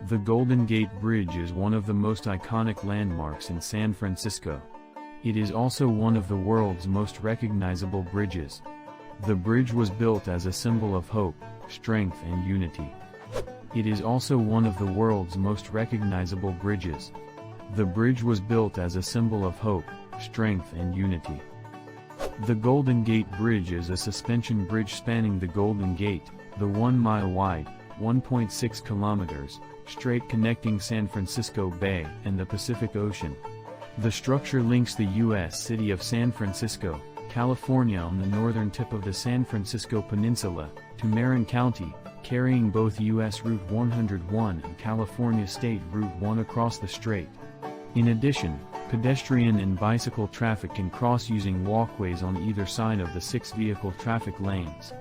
The Golden Gate Bridge is one of the most iconic landmarks in San Francisco. It is also one of the world's most recognizable bridges. The bridge was built as a symbol of hope, strength and unity. It is also one of the world's most recognizable bridges. The bridge was built as a symbol of hope, strength and unity. The Golden Gate Bridge is a suspension bridge spanning the Golden Gate, the 1-mile wide, 1.6 kilometers, straight connecting San Francisco Bay and the Pacific Ocean. The structure links the U.S. city of San Francisco, California on the northern tip of the San Francisco Peninsula, to Marin County, carrying both U.S. Route 101 and California State Route 1 across the strait. In addition, pedestrian and bicycle traffic can cross using walkways on either side of the 6 vehicle traffic lanes.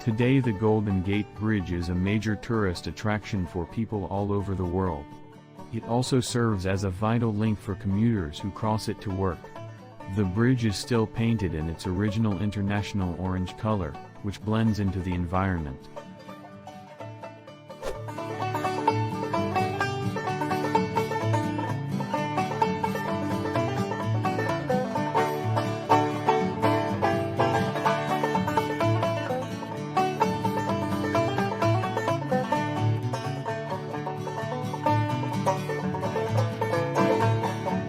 Today the Golden Gate Bridge is a major tourist attraction for people all over the world. It also serves as a vital link for commuters who cross it to work. The bridge is still painted in its original international orange color, which blends into the environment.